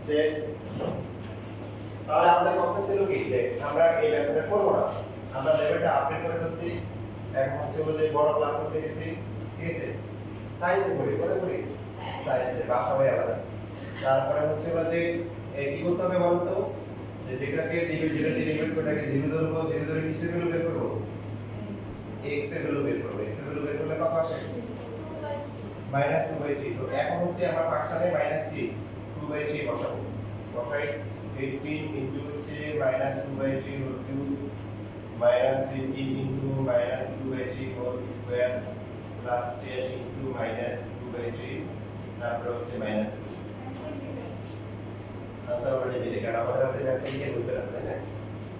শেষ। তাহলে আমাদের কনসেপ্ট ছিল কি যে আমরা এই মেথডটা করব না, আমরা লেভেলটা আপডেট করে ফেলছি। এখন হচ্ছে যে বড় ক্লাস উঠে গেছি, ঠিক আছে? সায়েন্সে পড়ি, কোথায় পড়ি? সায়েন্সে, ভাষা বই আলাদা। তারপরে হচ্ছে যে কি করতে হবে বলুন তো, যে যেটাকে যেটা ডেরিভেট করে এটাকে 0 ধরবো, 0 ধরে কিসের ভ্যালু বের করব? x এর ভ্যালু বের করব। x এর ভ্যালু বের করলে কত আসে? -2/3। তো এখন হচ্ছে আমরা ফাংশনে মাইনাস কি 2/3 বসাবো। বসাই 18 ইনটু হচ্ছে -2/3 whole cube -15 into -2/3 whole square plus 10 into -2/3 তারপর হচ্ছে -2। আনসার অলরেডি বেরিয়ে গেল। আমাদের হাতে যা থেকে বলতে আছে না,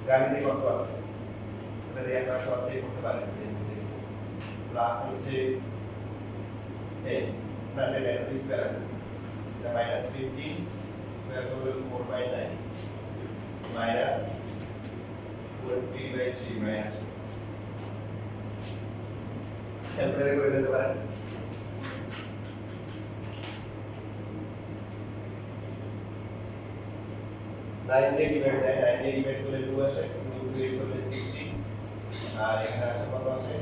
গাণিতিক কত আছে এটা দিয়ে আমরা সব চেক করতে পারি। প্লাস হচ্ছে এই না এটা তো স্কয়ার আছে, এটা -15 স্কয়ার করলে 4/9 মাইনাস 20/3 মাইনাস ক্যালকুলেট করে দিতে পারেন। নাইন দিয়ে ডিভাইড যায়, 9 দিয়ে ডিভাইড করলে 2 আসে, 2 দিয়ে করলে 16 আর এখানে আসে কত আসে?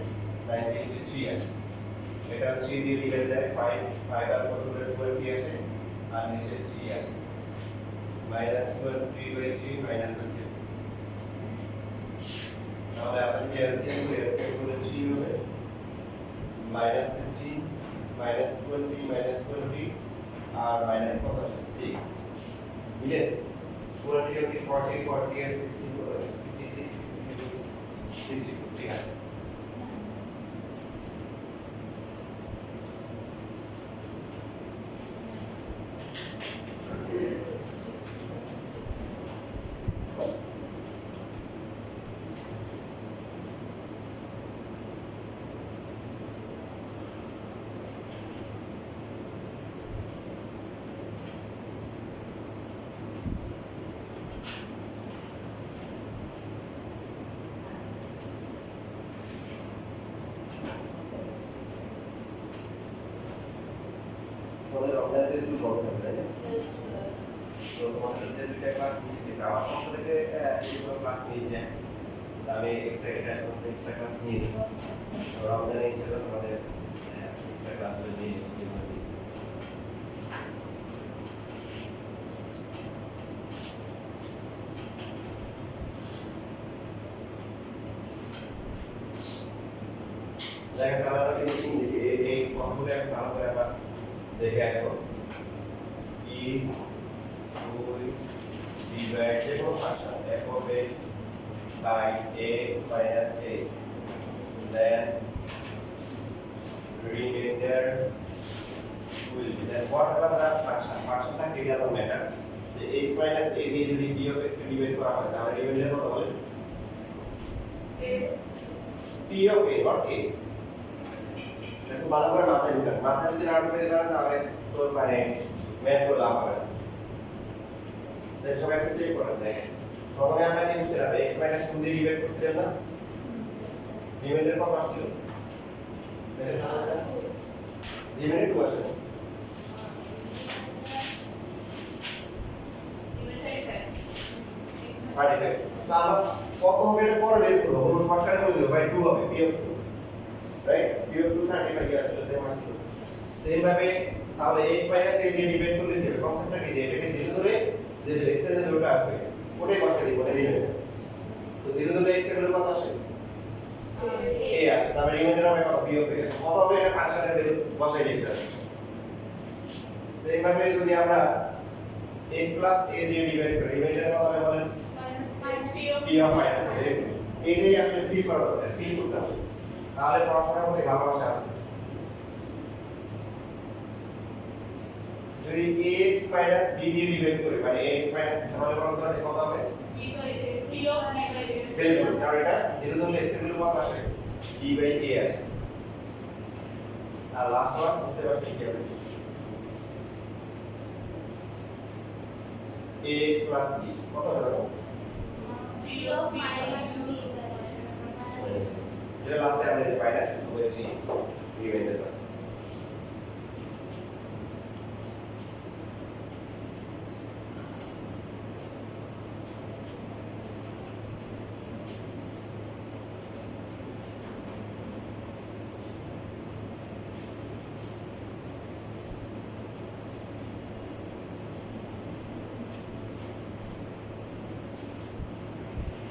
9 দিয়ে 3 আসে। এটা 3 দিয়ে ডিভাইড যায় 5 5 আর কত করলে 20 আসে আর নিচে 3 আসে -23/3 মাইনাস হচ্ছে। তাহলে আপনি কি এলসিএম করে 3 হবে -16 -20 আর মাইনাস কত আসে 6 মিলে পুরো ডিগ্রি 40 40 আর 16 কত আসে 56 60 ঠিক আছে। তোমাদের অনলাইনে স্কুল বন্ধ থাকবে তাই না? তো তোমাদের যে দুইটা ক্লাস মিস গেছে, আমার পক্ষ থেকে এইগুলো ক্লাস নিয়ে যায়, আমি এক্সট্রা ক্লাস নিয়ে নিই। তো অনলাইনে ইনশাআল্লাহ তোমাদের এক্সট্রা ক্লাসগুলো নিয়ে দেখেন তাহলে আমরা ফিনিশিং দেখি এই ফর্মুলা একটু ভালো করে আবার দেখে আসবো। e 2 ডিভাইড যে কোনো function f of x by x minus 8 then remainder will be then whatever the function it doesn't matter the x minus 8 দিয়ে যদি b of x K divide করা হয় তাহলে রিমাইন্ডার কত বলে? p of a not a। একটু ভালো করে মাথায় ঢুকান, মাথায় যদি না ঢুকাতে পারেন তাহলে তোর মানে ম্যাথ গুলো লাভ হবে না। তাই সবাই একটু চেক করেন। দেখেন প্রথমে আমরা কি করছিলাম, x - 2 দিয়ে ডিভাইড করছিলাম না, রিমাইন্ডার কত আসছিল? দেখেন রিমাইন্ডার 2 আসছে। তাহলে কত হবে এর পরে বের করব, কোন শর্টকাটে বলে দেব ভাই 2 হবে, p of 2 right, p of 2 35 এর আসলে সেম আসছিল। সেম ভাবে তাহলে x - a দিয়ে ডিভাইড করলে কি হবে? কনসেপ্টটা কি যে এটাকে 0 ধরে যে x এর ভ্যালুটা আসবে ওটাই বসে দিব না রিমাইন্ডার। তো 0 ধরে x এর ভ্যালু কত আসে? a আসে। তাহলে রিমাইন্ডার হবে কত? p of a। কত হবে এটা ফাংশনের ভ্যালু বসাই দিতে হবে। সেম ভাবে যদি আমরা x + a দিয়ে ডিভাইড করি রিমাইন্ডার কত হবে বলেন? p of minus a। এটাই আসলে ফিল করা দরকার, ফিল করতে হবে, তাহলে পড়াশোনার মধ্যে ভালোবাসা আসবে। যদি ax - b দিয়ে ডিভাইড করি মানে ax - তাহলে কত হবে? কত হবে? p of b by a। Very good, কারণ এটা 0 ধরলে x এর ভ্যালু কত আসে? b by a আসে। আর লাস্ট ওয়ান বুঝতে পারছি কি হবে? ax + b কত হবে? p of minus b। যেটা লাস্টে আমরা যে মাইনাস হয়েছে রিমাইন্ডার